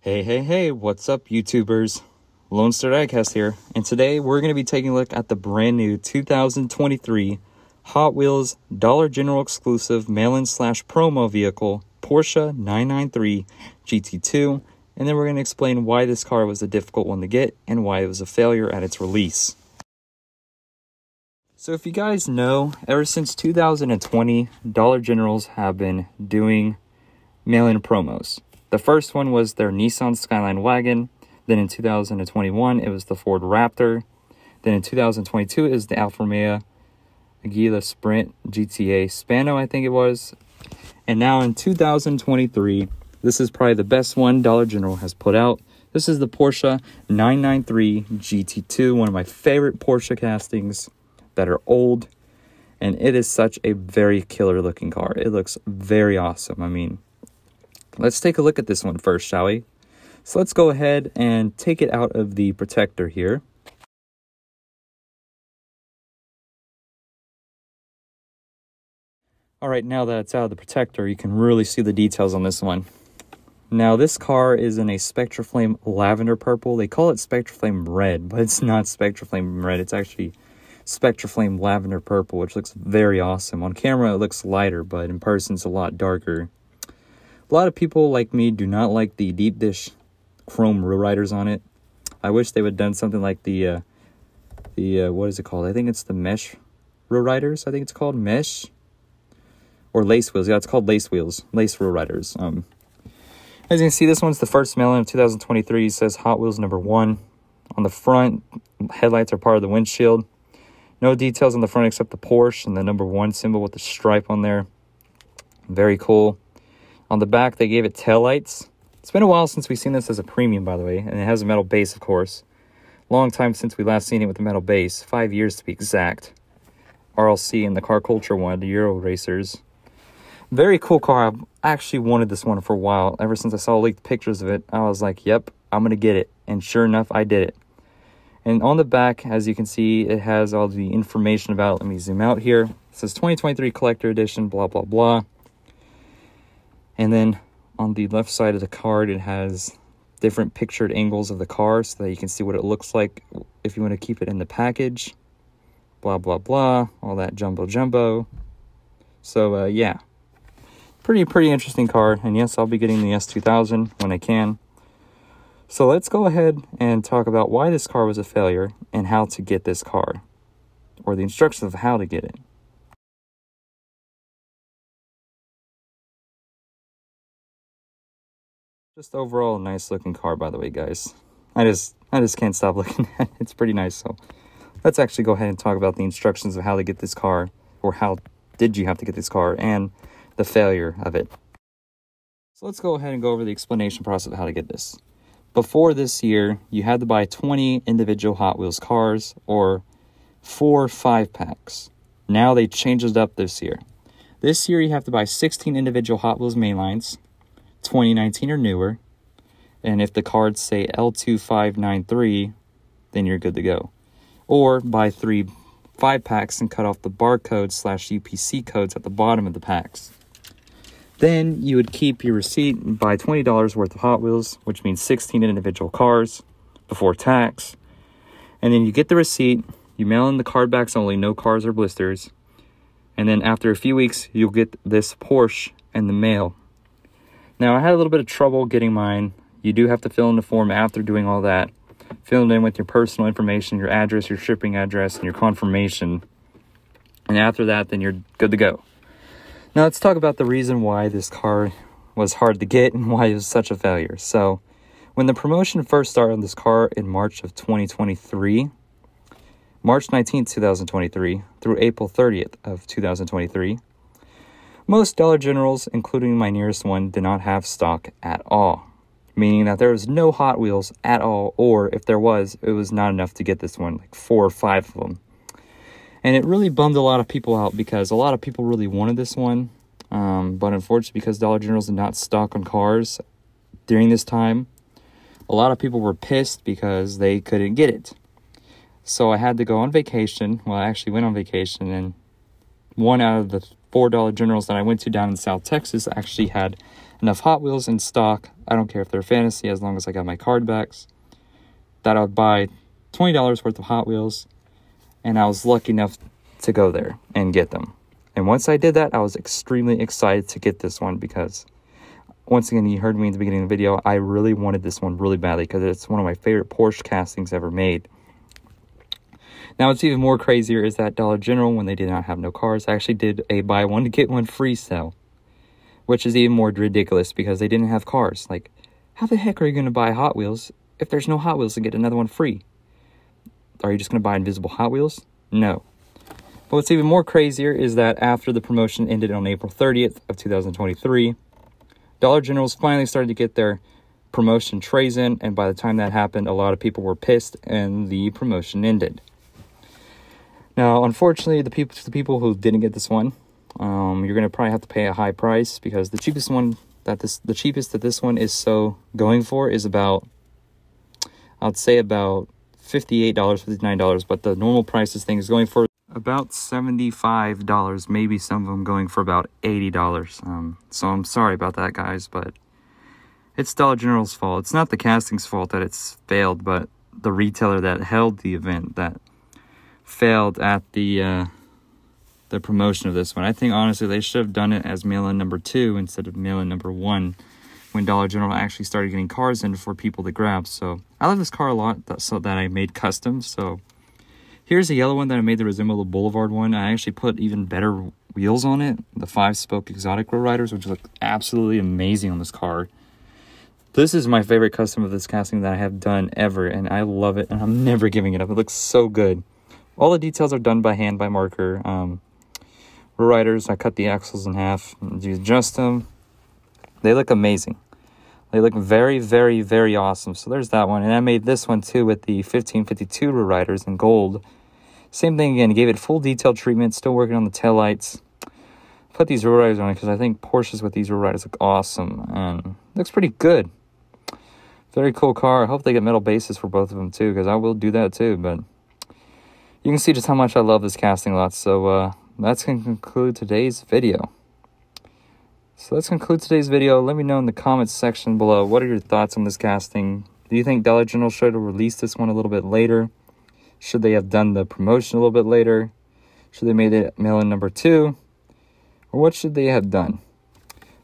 Hey, what's up, YouTubers? Lone Star Diecast here, and today we're going to be taking a look at the brand new 2023 Hot Wheels Dollar General exclusive mail-in/promo vehicle, Porsche 993 GT2, and then we're going to explain why this car was a difficult one to get and why it was a failure at its release. So if you guys know, ever since 2020, Dollar Generals have been doing mail-in promos. The first one was their Nissan Skyline wagon. Then in 2021, it was the Ford Raptor. Then in 2022, it was the Alfa Romeo Agila Sprint GTA Spano, I think it was. And now in 2023, this is probably the best one Dollar General has put out. This is the Porsche 993 GT2, one of my favorite Porsche castings that are old. And it is such a very killer looking car. It looks very awesome. I mean, let's take a look at this one first, shall we? So let's go ahead and take it out of the protector here. All right, now that it's out of the protector, you can really see the details on this one. Now, this car is in a Spectraflame lavender purple. They call it Spectraflame red, but it's not Spectraflame red. It's actually Spectraflame lavender purple, which looks very awesome. On camera, it looks lighter, but in person, it's a lot darker. A lot of people like me do not like the deep dish chrome row riders on it. I wish they would have done something like the what is it called? I think it's the mesh row riders. I think it's called mesh or lace wheels. Yeah, it's called lace wheels, lace row riders. As you can see, this one's the first mail-in of 2023. It says Hot Wheels #1 on the front. Headlights are part of the windshield. No details on the front except the Porsche and the #1 symbol with the stripe on there. Very cool. On the back, they gave it taillights. It's been a while since we've seen this as a premium, by the way, and it has a metal base, of course. Long time since we last seen it with a metal base. 5 years to be exact. RLC and the Car Culture one, the Euro Racers. Very cool car. I've actually wanted this one for a while. Ever since I saw leaked pictures of it, I was like, yep, I'm going to get it. And sure enough, I did it. And on the back, as you can see, it has all the information about it. Let me zoom out here. It says 2023 Collector Edition, blah, blah, blah. And then on the left side of the card, it has different pictured angles of the car so that you can see what it looks like if you want to keep it in the package. Blah, blah, blah. All that jumbo. So, yeah. Pretty interesting car. And yes, I'll be getting the S2000 when I can. So let's go ahead and talk about why this car was a failure and how to get this car. Or the instructions of how to get it. Just overall a nice looking car, by the way, guys. I just can't stop looking at it. It's pretty nice. So let's actually go ahead and talk about the instructions of how to get this car, or how did you have to get this car, and the failure of it. So let's go ahead and go over the explanation process of how to get this. Before this year, you had to buy 20 individual Hot Wheels cars or 4 5-packs. Now they changed it up this year. This year you have to buy 16 individual Hot Wheels mainlines, 2019 or newer, and if the cards say L2593, then you're good to go. Or buy 3 5-packs and cut off the barcode/UPC codes at the bottom of the packs. Then you would keep your receipt and buy $20 worth of Hot Wheels, which means 16 individual cars before tax. And then you get the receipt, you mail in the card backs only, no cars or blisters. And then after a few weeks, you'll get this Porsche in the mail. Now, I had a little bit of trouble getting mine. You do have to fill in the form after doing all that. Fill it in with your personal information, your address, your shipping address, and your confirmation. And after that, then you're good to go. Now, let's talk about the reason why this car was hard to get and why it was such a failure. So, when the promotion first started on this car in March of 2023, March 19th, 2023, through April 30th of 2023, most Dollar Generals, including my nearest one, did not have stock at all. Meaning that there was no Hot Wheels at all, or if there was, it was not enough to get this one, like 4 or 5 of them. And it really bummed a lot of people out because a lot of people really wanted this one. But unfortunately, because Dollar Generals did not stock on cars during this time, a lot of people were pissed because they couldn't get it. So I had to go on vacation. Well, I actually went on vacation, and one out of the $4 Generals that I went to down in South Texas actually had enough Hot Wheels in stock I don't care if they're fantasy, as long as I got my card backs, that I would buy $20 worth of Hot Wheels, and I was lucky enough to go there and get them. And once I did that, I was extremely excited to get this one because, once again, you heard me in the beginning of the video, I really wanted this one really badly because it's one of my favorite Porsche castings ever made. Now, what's even more crazier is that Dollar General, when they did not have no cars, actually did a buy one to get one free sale, which is even more ridiculous because they didn't have cars. Like, how the heck are you going to buy Hot Wheels if there's no Hot Wheels and get another one free? Are you just going to buy invisible Hot Wheels? No. But what's even more crazier is that after the promotion ended on April 30th of 2023, Dollar General's finally started to get their promotion trays in, and by the time that happened, a lot of people were pissed and the promotion ended. Now, unfortunately, the people who didn't get this one, you're going to probably have to pay a high price because the cheapest that this one is going for is about, I'd say about $58, $59, but the normal price this thing is going for about $75, maybe some of them going for about $80. So I'm sorry about that, guys, but it's Dollar General's fault. It's not the casting's fault that it's failed, but the retailer that held the event that failed at the promotion of this one. I think, honestly, they should have done it as mail-in number 2 instead of mail-in number 1 when Dollar General actually started getting cars in for people to grab. So I love this car a lot, that I made custom. So here's a yellow one that I made to resemble the Boulevard one. I actually put even better wheels on it, the 5-spoke exotic road riders, which look absolutely amazing on this car. This is my favorite custom of this casting that I have done ever, and I love it, and I'm never giving it up. It looks so good. All the details are done by hand, by marker. Road riders, I cut the axles in half, you adjust them. They look amazing. They look very, very, very awesome. So there's that one. And I made this one too with the 1552 road riders in gold. Same thing again, gave it full detailed treatment, still working on the taillights. Put these road riders on it because I think Porsches with these road riders look awesome. And looks pretty good. Very cool car. I hope they get metal bases for both of them too, because I will do that too. But you can see just how much I love this casting lot. So that's going to conclude today's video. Let me know in the comments section below, what are your thoughts on this casting? Do you think Dollar General should have released this one a little bit later? Should they have done the promotion a little bit later? Should they made it mail-in number 2? Or what should they have done?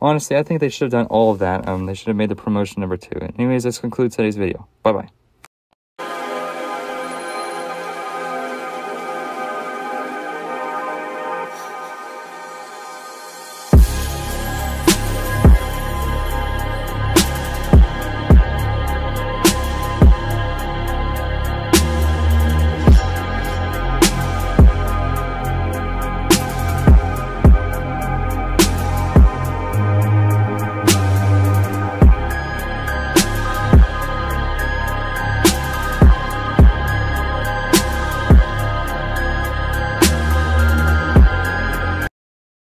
Honestly, I think they should have done all of that. They should have made the promotion number 2. Anyways, this concludes today's video. Bye-bye.